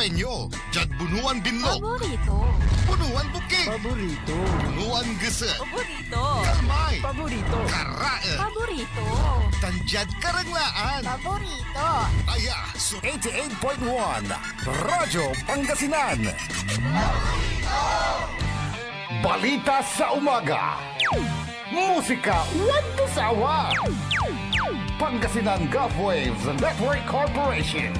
Penyo, Jad Bunuan Binlog, Paborito. Bunuan Bukid, Paborito. Bunuan Gese, Paborito. Kalmay, Paborito. Karae, Paborito. Tanjad Karanglaan, Paborito. Aya, so 88.1 Radyo Pangasinan. Balita sa umaga. Musika walang sawa. Pangasinan Gulf Waves Network Corporation.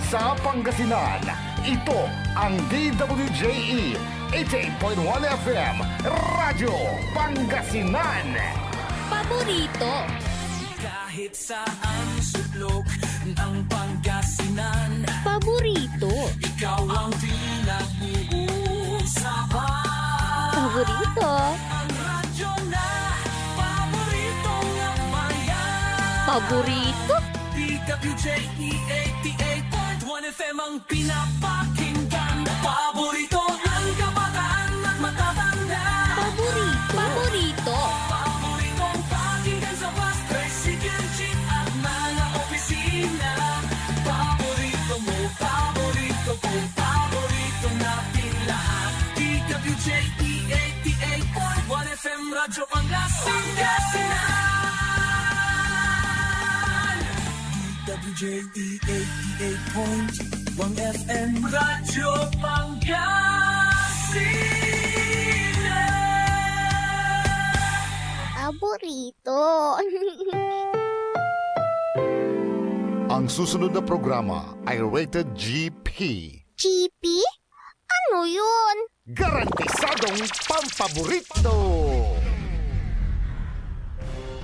Sa Pangasinan, ito ang DWJE 88.1 FM Radyo Pangasinan. Paborito. Kahit saan sulok ng Pangasinan, Paborito. ikaw ang pinag-uusapan. Paborito. Ang radyo na paborito ng bayan. Paborito. DWJE 88.1 FM ang pinapakinggan. Paborito ng kabataan at matatanda. Paborito. Paborito. Paboritong pakinggan sa bus, tricycle, jeep at mga opisina. Paborito mo, paborito ko, paborito natin lahat. DWJE 88.1 FM Radyo Pangasinan. DWJE 88.1 FM Radyo Pangasinan. Paborito. ang susunod na programa ay rated GP. GP? Ano yun? Garantisadong pampaborito!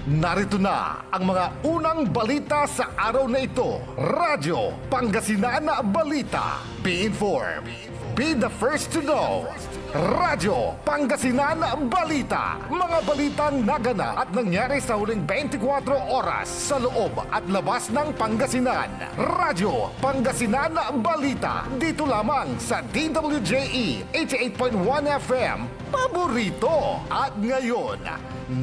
Narito na ang mga unang balita sa araw na ito. Radyo Pangasinan Balita. Be informed. Be the first to know. Radyo Pangasinan Balita. Mga balitang naganap at nangyari sa huling 24 oras sa loob at labas ng Pangasinan. Radyo Pangasinan Balita. Dito lamang sa DWJE 88.1 FM. Paborito. At ngayon,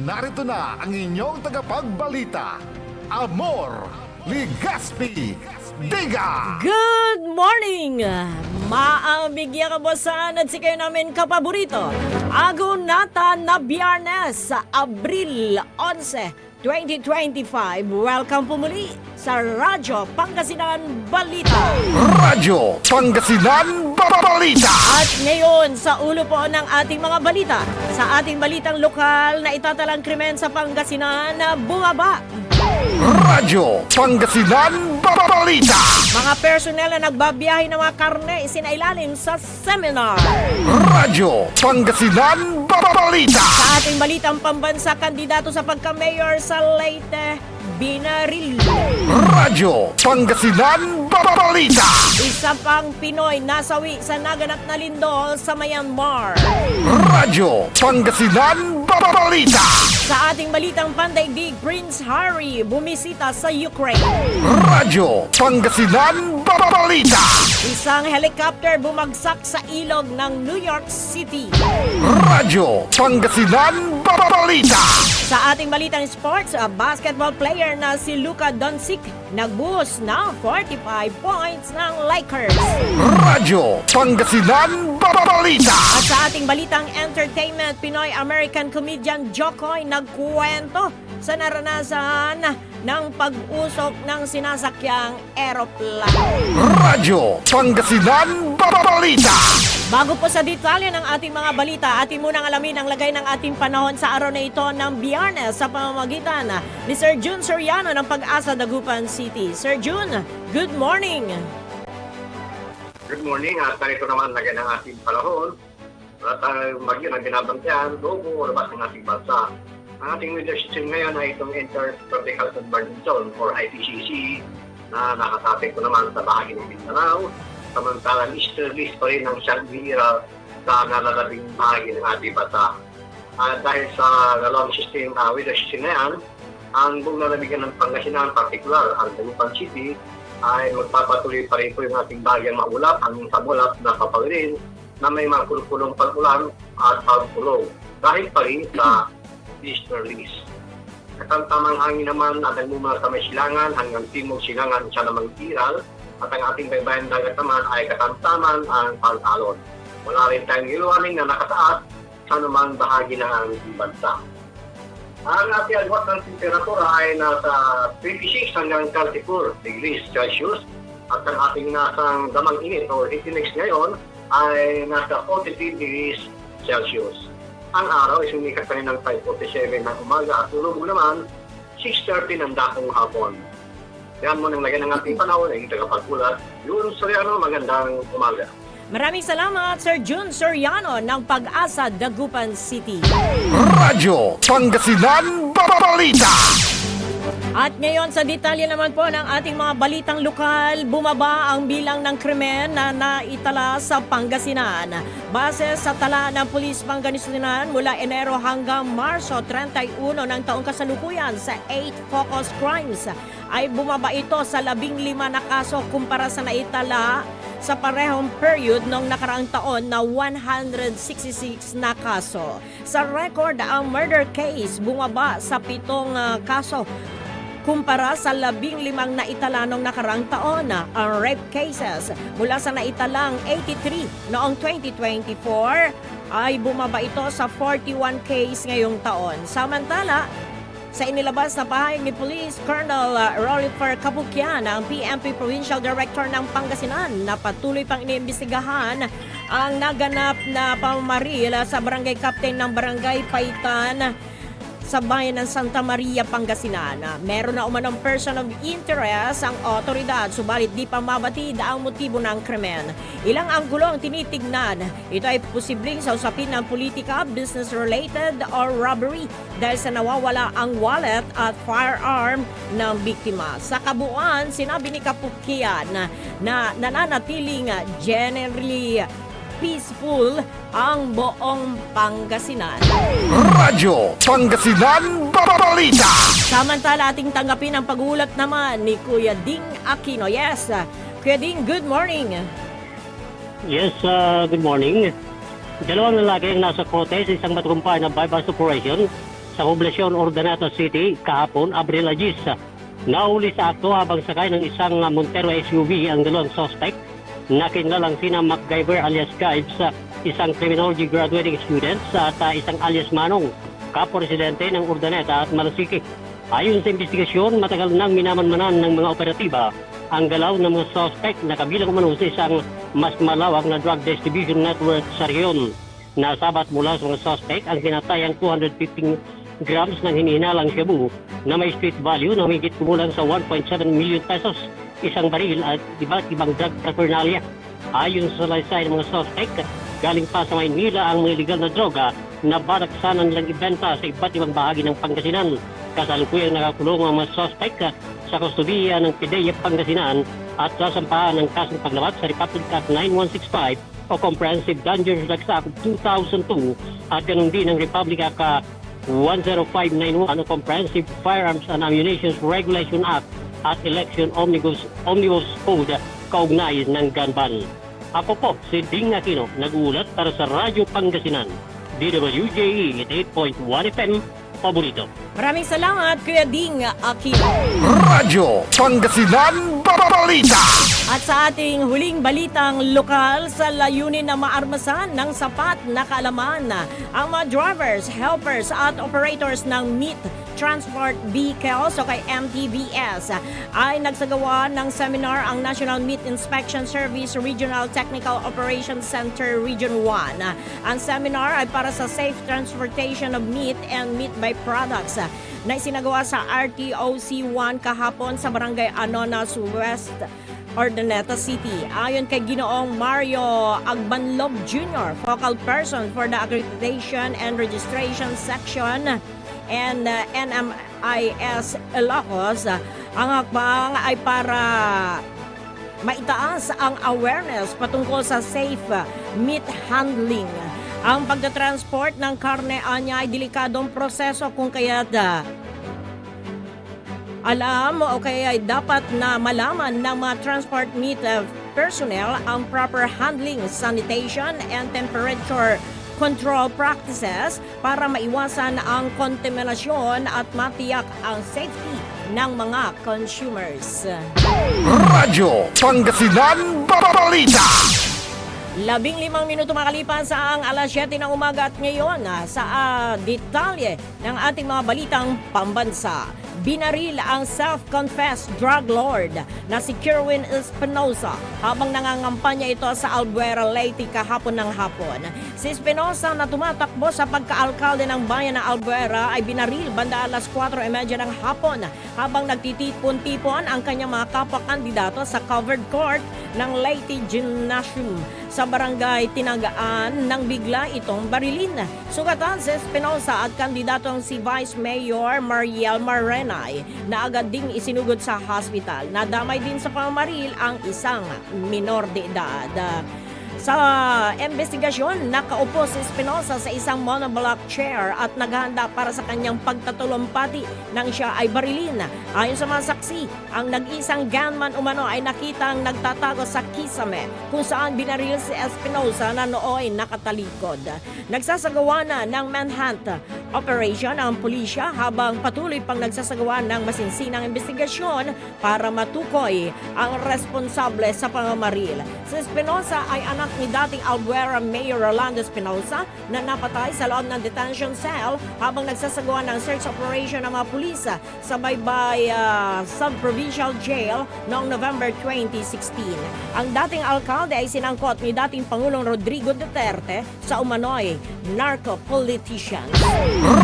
narito na ang inyong tagapagbalita, Amor Ligaspi Diga! Good morning! Maabigyan ka bosan at sikay namin kapaborito. Agunata na Biyernes sa Abril 11, 2025. Welcome po muli sa Radyo Pangasinan Balita. Radyo Pangasinan Balita. At ngayon sa ulo po ng ating mga balita. Sa ating balitang lokal na itatalang krimen sa Pangasinan na bumaba. Radyo Pangasinan Balita. Mga personnel na nagbabiyahe ng mga karne isinailalim sa seminar. Radyo Pangasinan Balita. Sa ating balitang pambansa, kandidato sa pagka-mayor sa Leyte, binaril. Radyo Pangasinan Balita. Isa pang Pinoy nasawi sa naganap na lindol sa Myanmar. Radyo Pangasinan Balita. Sa ating balitang pandaigdig, Prince Harry bumisita sa Ukraine. Radyo Pangasinan Balita. Isang helicopter bumagsak sa ilog ng New York City. Radyo Pangasinan Balita. Sa ating balitang sports, a basketball player na si Luka Doncic nagbuhos ng 45 points ng Lakers. Radyo Pangasinan Balita. At sa ating balitang entertainment, Pinoy-American comedian Jokoy nagkuwento sa naranasan ng pag-usok ng sinasakyang eroplano. Radyo Pangasinan Balita. Bago po sa detalye ng ating mga balita, ating munang alamin ang lagay ng ating panahon sa araw na ito ng Biyernes sa pamamagitan ni Sir June Soriano ng Pag-asa, Dagupan City. Sir June, good morning! Good morning at narito naman lagay ng ating panahon at magiging ang binabantayan doon kung labas ng ating bansa. Ang ating weather system ngayon ay itong Intertropical Convergence Zone or ITCC na nakatapik ko naman sa bahagi ng Mindanao. Samantalang easterlies pa rin ang siyang bihira sa nalalabing bahagi ng ating bansa. Dahil sa long system, weather system na yan, ang buong lalabigan ng Pangasinan, particular ang Dagupan City, ay magpapatuloy pa rin po yung ating bagyang maulap, ang sabulap na papagrin na may mga kulong pag-ulan at pag-ulong. Dahil pa rin sa easterlies. At ang tamang hangin naman at nagmumula sa may silangan hanggang timog silangan siya namang iral At ang ating baybayin dagat naman ay katamtaman ang pagtalon. Wala rin tayong iluwaning na nakataas sa anumang bahagi ng ating bansa. Ang ating agwat ng temperatura ay nasa 26 hanggang 34 degrees Celsius at ang ating nasang damang init o heat index ngayon ay nasa 43 degrees Celsius. Ang araw ay sumikat pa rin ng 5:47 ng umaga at tulog naman 6:30 ng dakong hapon. Yan mo nang lagyan ng ating panahon ay tagapagkulat. Yun, Soriano, magandang umaga. Maraming salamat, Sir Jun Soriano ng Pag-asa, Dagupan City. Radyo Pangasinan Balita. At ngayon sa detalye naman po ng ating mga balitang lokal, bumaba ang bilang ng krimen na naitala sa Pangasinan. Base sa tala ng Pulis Pangasinan mula Enero hanggang Marso 31 ng taong kasalukuyan sa 8 focus crimes, ay bumaba ito sa 15 na kaso kumpara sa naitala sa parehong period noong nakaraang taon na 166 na kaso. Sa record, ang murder case bumaba sa 7 kaso kumpara sa 15 naitala noong nakaraang taon. Ang rape cases mula sa naitalang 83 noong 2024 ay bumaba ito sa 41 case ngayong taon. Samantala, sa inilabas na pahayag ni Police Colonel Rolifer Capukyan, ang PNP Provincial Director ng Pangasinan, na patuloy pang iniimbestigahan ang naganap na pamamaril sa barangay captain ng Barangay Paitan sa bayan ng Santa Maria, Pangasinan. Meron na umanong person of interest ang otoridad, subalit di pa mabatid ang motibo ng krimen. Ilang anggulo ang tinitignan. Ito ay posibleng sa usapin ng politika, business-related or robbery dahil sa nawawala ang wallet at firearm ng biktima. Sa kabuuan, sinabi ni Kapukyan na nananatiling generally peaceful ang buong Pangasinan. Radyo Pangasinan Balita. Samantala, ating tanggapin ang pag-uulat naman ni Kuya Ding Aquino. Yes, Kuya Ding, good morning. Yes, good morning. Dalawang lalaki ang nasa kote sa isang matagumpay na bypass operation sa Poblacion Ordaneta City kahapon, Abril 10. Nahuli sa akto habang sakay ng isang Montero SUV ang dalawang suspect na kinlalang sina MacGyver alias Gibes, isang criminology graduating student at isang alias Manong, kapresidente ng Urdaneta at Malasiki. Ayon sa investigasyon, matagal nang minamanmanan ng mga operatiba ang galaw ng mga suspect na kabilang umano sa isang mas malawak na drug distribution network sa rehiyon. Nasabat mula sa mga suspect ang tinatayang 215 grams ng hinihinalang shabu na may street value na higit kumulang sa 1.7 million pesos, isang baril at iba't ibang drug paraphernalia. Ayon sa salaysay ng mga suspect, galing pa sa Maynila ang mga illegal na droga na balak sana nilang ibenta sa iba't ibang bahagi ng Pangasinan. Kasalukuyang nakakulong ang mga suspect sa kustudiya ng PIDEA Pangasinan at sasampahan ng kasong paglabat sa Republic Act 9165 o Comprehensive Dangerous Drugs Act 2002 at ganun din ang Republic Act 10591 o Comprehensive Firearms and Ammunition Regulation Act at Election Omnibus Code kaugnay ng gun ban. Ako po si Ding Aquino, nag-uulat para sa Radyo Pangasinan, DWJE 8.1 FM, paborito. Maraming salamat, Kuya Ding Aquino. Radyo Pangasinan Balita. At sa ating huling balitang lokal, sa layunin na maarmasan ng sapat na kaalaman ang mga drivers, helpers at operators ng Meat Transport Vehicles o kay MTVS ay nagsagawa ng seminar ang National Meat Inspection Service Regional Technical Operations Center Region 1. Ang seminar ay para sa safe transportation of meat and meat byproducts na isinagawa sa RTOC 1 kahapon sa Barangay Anonas West, Ordaneta City. Ayon kay Ginoong Mario Agbanlob Jr., focal person for the Accreditation and Registration Section and NMIS Ilocos, ang hakbang ay para maitaas ang awareness patungkol sa safe meat handling. Ang pagtatransport ng karne anya ay delikadong proseso kung kaya't alam o kaya ay dapat na malaman ng mga transport meat personnel ang proper handling, sanitation, and temperature control practices para maiwasan ang kontaminasyon at matiyak ang safety ng mga consumers. Radyo Pangasinan Balita. 15 minuto makalipas sa ang alas 7 ng umaga at ngayon sa detalye ng ating mga balitang pambansa. Binaril ang self-confessed drug lord na si Kerwin Espinosa habang nangangampanya ito sa Albuera, Leyte kahapon ng hapon. Si Espinosa na tumatakbo sa pagkaalkalde ng bayan ng Albuera ay binaril banda alas 4:30 ng hapon habang nagtitipon-tipon ang kanyang mga kapwa-kandidato sa covered court ng Leyte Gymnasium sa barangay Tinagaan nang bigla itong barilin. Sugatan si Espinosa at kandidatong si Vice Mayor Mariel Marenay na agad ding isinugod sa hospital. Nadamay din sa pamamaril ang isang minor de edad. Sa investigasyon, nakaupo si Espinosa sa isang monoblock chair at naghahanda para sa kanyang pagtatulumpati nang siya ay barilin. Ayon sa mga saksi, ang nag-isang gunman umano ay nakitang nagtatago sa kisame kung saan binaril si Espinosa na nooy nakatalikod. Nagsasagawa na ng manhunt operation ang pulisya habang patuloy pang nagsasagawa ng masinsinang investigasyon para matukoy ang responsable sa pamamaril. Si Espinosa ay anak ni dating Albuera Mayor Rolando Espinosa na napatay sa loob ng detention cell habang nagsasagawa ng search operation ng mga pulis sa Baybay Sub-Provincial Jail noong November 2016. Ang dating alkalde ay sinangkot ni dating Pangulong Rodrigo Duterte sa umano'y narco-politician.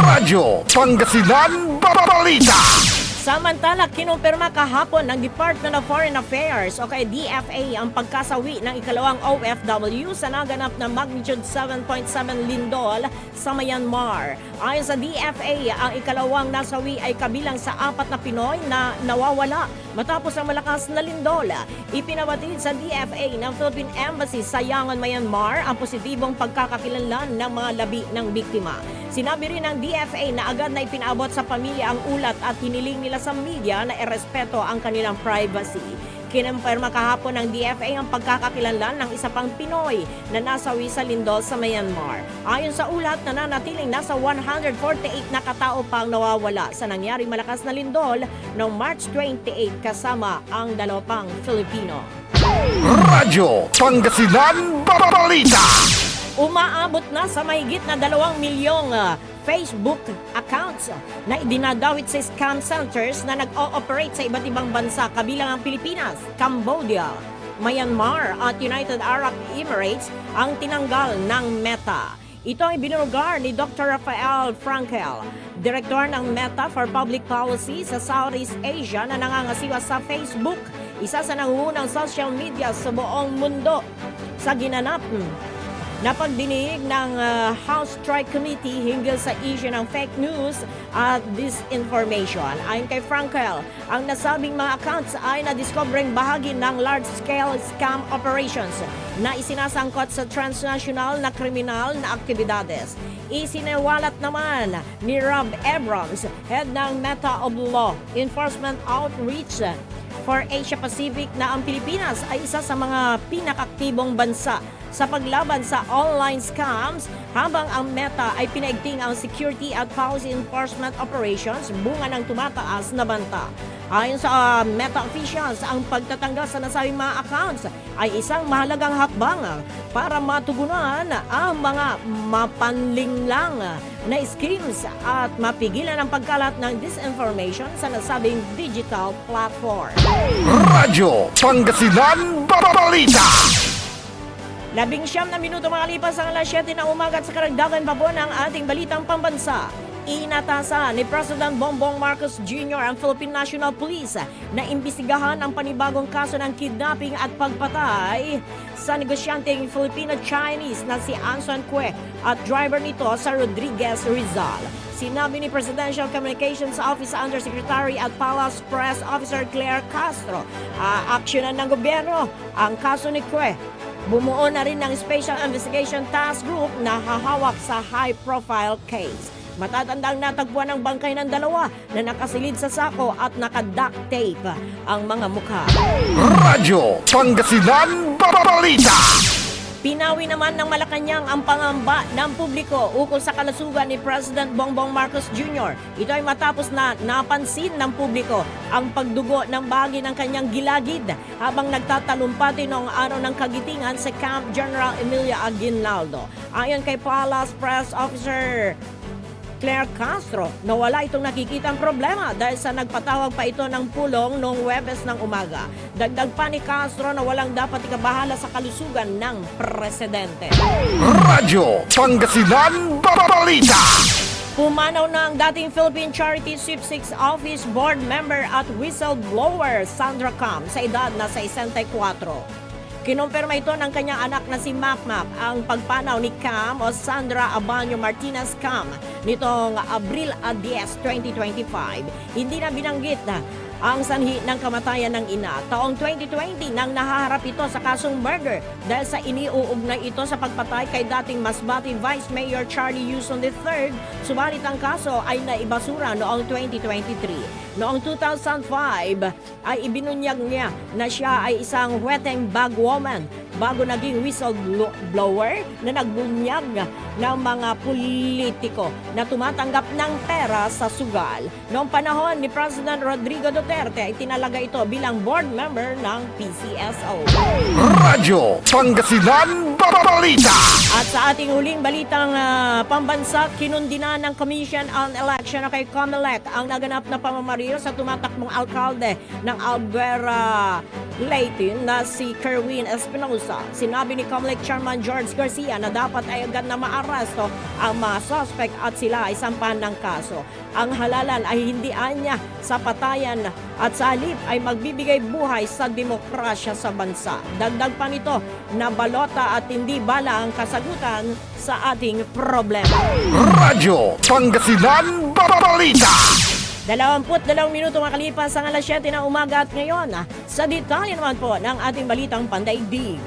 Radyo Pangasinan Balita. Samantala, kinumpirma kahapon ng Department of Foreign Affairs o kay DFA ang pagkasawi ng ikalawang OFW sa naganap na magnitude 7.7 lindol sa Myanmar. Ayon sa DFA, ang ikalawang nasawi ay kabilang sa 4 na Pinoy na nawawala matapos ang malakas na lindol. Ipinabatid sa DFA ng Philippine Embassy sa Yangon, Myanmar ang positibong pagkakakilanlan ng mga labi ng biktima. Sinabi rin ng DFA na agad na ipinaabot sa pamilya ang ulat at hiniling nila sa media na irespeto ang kanilang privacy. Kinumpirma kahapon ng DFA ang pagkakakilanlan ng isa pang Pinoy na nasawi sa lindol sa Myanmar. Ayon sa ulat, nananatiling nasa 148 na katao pang nawawala sa nangyaring malakas na lindol noong March 28 kasama ang 2 pang Filipino. Radyo Pangasinan Balita. Umaabot na sa mahigit na 2 milyong Facebook accounts na idinadawit sa scam centers na nag-ooperate sa iba't ibang bansa kabilang ang Pilipinas, Cambodia, Myanmar at United Arab Emirates ang tinanggal ng Meta. Ito ay binunugar ni Dr. Rafael Frankel, Direktor ng Meta for Public Policy sa Southeast Asia na nangangasiwa sa Facebook, isa sa nangungunang social media sa buong mundo. Sa ginanap na pagdinig ng House Strike Committee hinggil sa issue ng fake news at disinformation. Ayon kay Frankel, ang nasabing mga accounts ay na-discovering bahagi ng large-scale scam operations na isinasangkot sa transnational na kriminal na aktibidades. Isiniwalat naman ni Rob Abrams, head ng Meta of Law Enforcement Outreach for Asia Pacific, na ang Pilipinas ay isa sa mga pinakaktibong bansa sa paglaban sa online scams habang ang Meta ay pinaigting ang security at policy enforcement operations bunga ng tumataas na banta. Ayon sa Meta officials, ang pagtatanggal sa nasabing mga accounts ay isang mahalagang hakbang para matugunan ang mga mapanlinlang na schemes at mapigilan ang pagkalat ng disinformation sa nasabing digital platform. Radyo Pangasinan Balita. 19 na minuto makalipas ang alas 7 ng umaga at sa karagdagan pa po ng ating balitang pambansa. Inatasan ni President Bongbong Marcos Jr. ang Philippine National Police na imbestigahan ang panibagong kaso ng kidnapping at pagpatay sa negosyanteng Filipino-Chinese na si Anson Cue at driver nito sa Rodriguez, Rizal. Sinabi ni Presidential Communications Office Undersecretary at Palace Press Officer Claire Castro, aksyonan ng gobyerno ang kaso ni Cue. Bumuo na rin ng Special Investigation Task Group na hahawak sa high-profile case. Matatandang natagpuan ng bangkay ng 2 na nakasilid sa sako at naka-duct tape ang mga mukha. Radyo Pangasinan Balita. Pinawi naman ng Malacanang ang pangamba ng publiko ukol sa kalusugan ni President Bongbong Marcos Jr. Ito ay matapos na napansin ng publiko ang pagdugo ng bahagi ng kanyang gilagid habang nagtatalumpati noong araw ng kagitingan sa Camp General Emilia Aguinaldo. Ayon kay Palace Press Officer Claire Castro, nawala itong nakikitang problema dahil sa nagpatawag pa ito ng pulong noong Huwebes ng umaga. Dagdag pa ni Castro na walang dapat ikabahala sa kalusugan ng presidente. Radyo Pangasinan Balita. Pumanaw na ang dating Philippine Charity Sweepstakes Office Board Member at whistleblower Sandra Cam sa edad na 64. Kinumpirma ito ng kanyang anak na si Macmac ang pagpanaw ni Cam o Sandra Abanyo Martinez Cam nitong Abril 10, 2025. Hindi na binanggit na ang sanhi ng kamatayan ng ina. Taong 2020 nang nahaharap ito sa kasong murder dahil sa iniuugnay ito sa pagpatay kay dating Masbate Vice Mayor Charlie Yuson III. Subalit ang kaso ay naibasura noong 2023. Noong 2005 ay ibinunyag niya na siya ay isang weteng bag woman bago naging whistleblower na nagbunyag ng mga politiko na tumatanggap ng pera sa sugal. Noong panahon ni President Rodrigo Duterte ay tinalaga ito bilang board member ng PCSO. Radyo Pangasinan Balita. At sa ating huling balitang pambansa, kinundina ng Commission on Election o kay COMELEC ang naganap na pamamaril sa tumatakbong alkalde ng Albuera Leyte na si Kerwin Espinosa. Sinabi ni COMELEC Chairman George Garcia na dapat ay agad na maaresto ang mga suspect at sila ay sampahan ng kaso. Ang halalan ay hindi anya sa patayan at sa halip ay magbibigay buhay sa demokrasya sa bansa. Dagdag pa nito na balota at hindi bala ang kasagutan sa ating problema. Radyo Pangasinan Balita. 22 minuto makalipas ang alas 7 ng umaga at ngayon, sa detalye naman po ng ating balitang pandaigdig.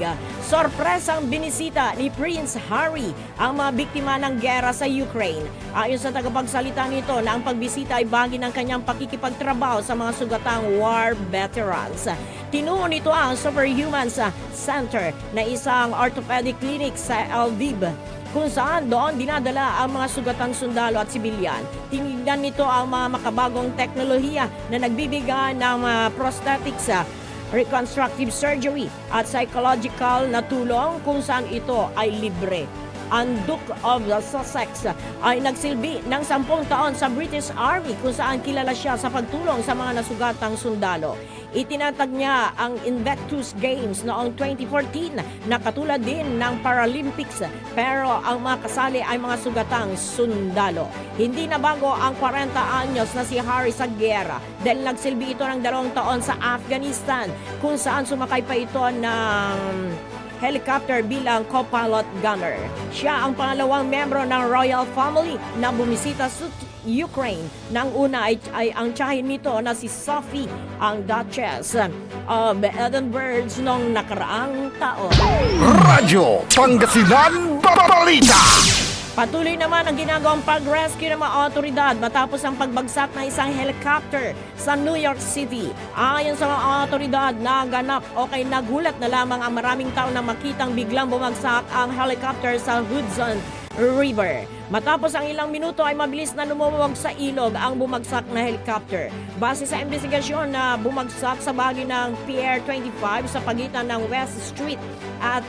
Sorpresang binisita ni Prince Harry ang mga biktima ng gera sa Ukraine. Ayon sa tagapagsalita nito na ang pagbisita ay bahagi ng kanyang pakikipagtrabaho sa mga sugatang war veterans. Tinuon nito ang Superhumans Center na isang orthopedic clinic sa Lviv, kung saan doon dinadala ang mga sugatang sundalo at sibilyan. Tinignan nito ang mga makabagong teknolohiya na nagbibigay ng prosthetics, reconstructive surgery at psychological na tulong kung saan ito ay libre. Ang Duke of Sussex ay nagsilbi ng 10 taon sa British Army kung saan kilala siya sa pagtulong sa mga nasugatang sundalo. Itinatag niya ang Invictus Games noong 2014 na katulad din ng Paralympics, pero ang mga kasali ay mga sugatang sundalo. Hindi na bago ang 40 anyos na si Harry sa gera dahil nagsilbi ito ng 2 taon sa Afghanistan kung saan sumakay pa ito ng helicopter bilang co-pilot gunner. Siya ang pangalawang membro ng royal family na bumisita sa Ukraine. Nang una ay ang tiyahin nito na si Sophie, ang Duchess of Edinburgh noong nakaraang taon. Radyo Pangasinan Balita. Patuloy naman ang ginagawang pag-rescue ng mga otoridad matapos ang pagbagsak ng isang helicopter sa New York City. Ayon sa mga otoridad, naganap o kay nagulat na lamang ang maraming tao na makitang biglang bumagsak ang helicopter sa Hudson River. Matapos ang ilang minuto ay mabilis na lumuwag sa ilog ang bumagsak na helicopter. Base sa investigasyon na bumagsak sa bahagi ng Pier 25 sa pagitan ng West Street at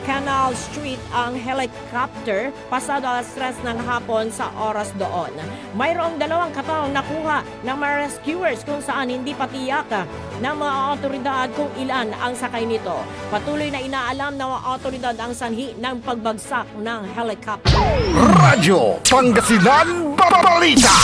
Canal Street ang helicopter pasado alas 3 ng hapon sa oras doon. Mayroong 2 kataong nakuha ng mga rescuers kung saan hindi patiyak ng mga otoridad kung ilan ang sakay nito. Patuloy na inaalam ng mga otoridad ang sanhi ng pagbagsak ng helicopter. Radyo Pangasinan Balita.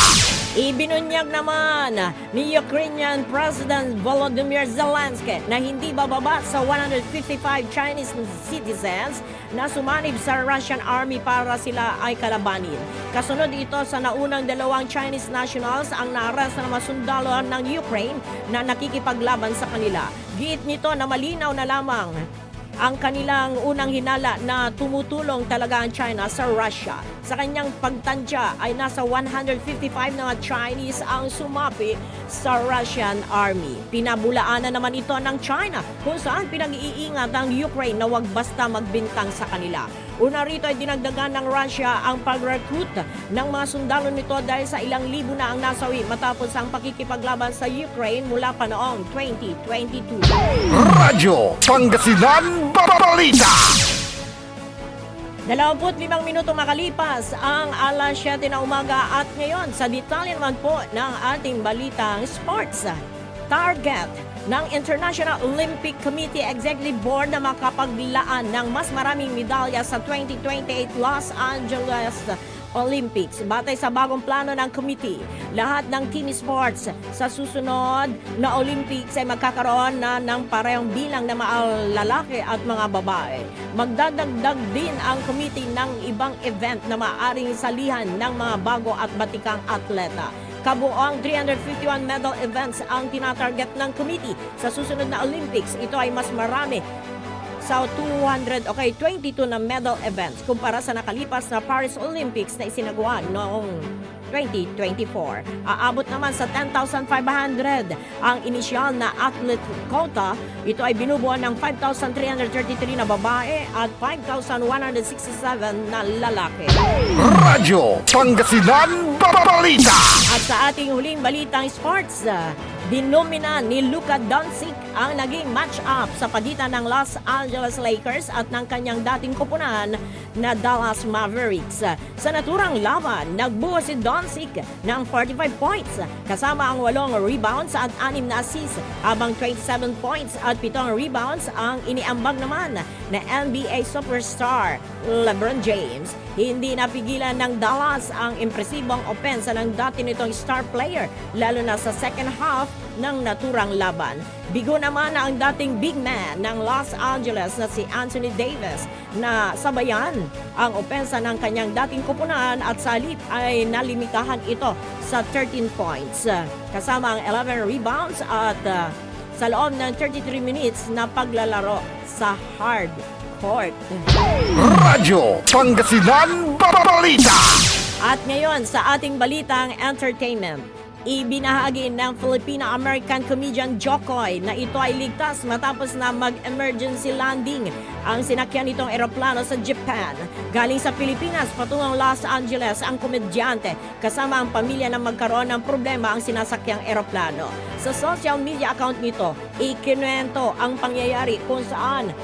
Ibinunyag naman ni Ukrainian President Volodymyr Zelensky na hindi bababa sa 155 Chinese citizens na sumanib sa Russian Army para sila ay kalabanin. Kasunod ito sa naunang 2 Chinese nationals ang naaresto ng mga sundalo ng Ukraine na nakikipaglaban sa kanila. Giit nito na malinaw na lamang ang kanilang unang hinala na tumutulong talaga ang China sa Russia. Sa kanyang pagtansya ay nasa 155 na Chinese ang sumapi sa Russian Army. Pinabulaanan naman ito ng China kung saan pinag-iingat ang Ukraine na wag basta magbintang sa kanila. Una rito ay dinagdagan ng Russia ang pag-recruit ng mga sundalo nito dahil sa ilang libo na ang nasawi matapos ang pakikipaglaban sa Ukraine mula pa noong 2022. Radyo Pangasinan Balita. 25 minuto makalipas ang alas 7 na umaga at ngayon sa detalye naman po ng ating balitang sports. Target ng International Olympic Committee Executive Board na makapaglaan ng mas maraming medalya sa 2028 Los Angeles Olympics. Batay sa bagong plano ng committee, lahat ng team sports sa susunod na Olympics ay magkakaroon na ng parehong bilang na mga lalaki at mga babae. Magdadagdag din ang committee ng ibang event na maaaring salihan ng mga bago at batikang atleta. Kabuoang 351 medal events ang tinatarget ng committee sa susunod na Olympics. Ito ay mas marami sa 22 na medal events kumpara sa nakalipas na Paris Olympics na isinagawa noong 2024. Aabot naman sa 10,500 ang inisyal na athlete quota. Ito ay binubuo ng 5,333 na babae at 5,167 na lalaki. Radyo Pangasinan Balita. At sa ating huling balitang sports, dinomina ni Luka Doncic ang naging match-up sa pagitan ng Los Angeles Lakers at ng kanyang dating kupunan na Dallas Mavericks. Sa naturang laban, nagbuo si Doncic ng 45 points kasama ang 8 rebounds at 6 na assists habang 27 points at 7 rebounds ang iniambag naman na NBA superstar LeBron James. Hindi napigilan ng Dallas ang impresibong opensa ng dati nitong star player lalo na sa second half ng naturang laban. Bigo naman ang dating big man ng Los Angeles na si Anthony Davis na sabayan ang opensa ng kanyang dating kupunan at sa halip ay nalimitahan ito sa 13 points. Kasama ang 11 rebounds at sa loob ng 33 minutes na paglalaro sa hard court. Radyo Pangasinan Balita. At ngayon sa ating balitang entertainment, ibinahagi ng Filipino-American comedian Jokoy na ito ay ligtas matapos na mag-emergency landing ang sinakyan nitong eroplano sa Japan. Galing sa Pilipinas patungong Los Angeles ang komedyante kasama ang pamilya na magkaroon ng problema ang sinasakyang eroplano. Sa social media account nito, ikinuwento ang pangyayari kung saan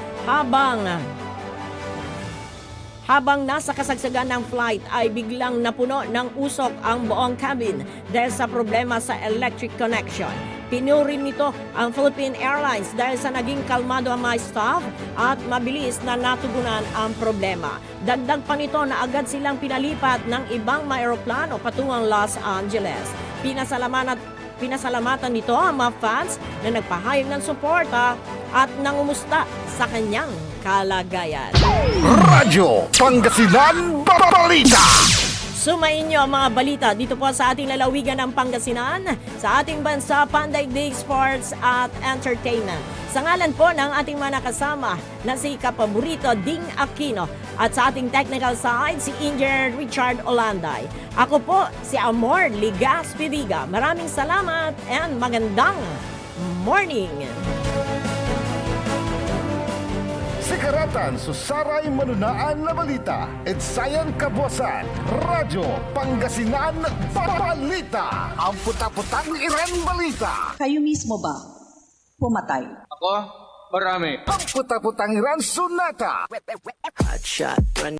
habang nasa kasagsagan ng flight ay biglang napuno ng usok ang buong cabin dahil sa problema sa electric connection. Pinuri nito ang Philippine Airlines dahil sa naging kalmado ang mga staff at mabilis na natugunan ang problema. Dagdag pa nito na agad silang pinalipat ng ibang mga aeroplano patungong Los Angeles. Pinasalamatan nito ang mga fans na nagpahayag ng suporta at nangumusta sa kanyang kalagayan. Radyo Pangasinan Balita. Sumayin niyo ang mga balita dito po sa ating lalawigan ng Pangasinan, sa ating bansa, Pandaigdig Sports at Entertainment. Sa ngalan po ng ating mga nakasama na si Kapaborito Ding Aquino at sa ating technical side si Engineer Richard Olanday. Ako po si Amor Ligas Pidiga. Maraming salamat and magandang morning! Sikaratan susaray manunaan na balita. Edsayan Kabuasan, Radyo Pangasinan Balita. Ang puta-putang Iran Balita. Kayo mismo ba pumatay? Ako, marami. Ang puta-putang Iran Sunata.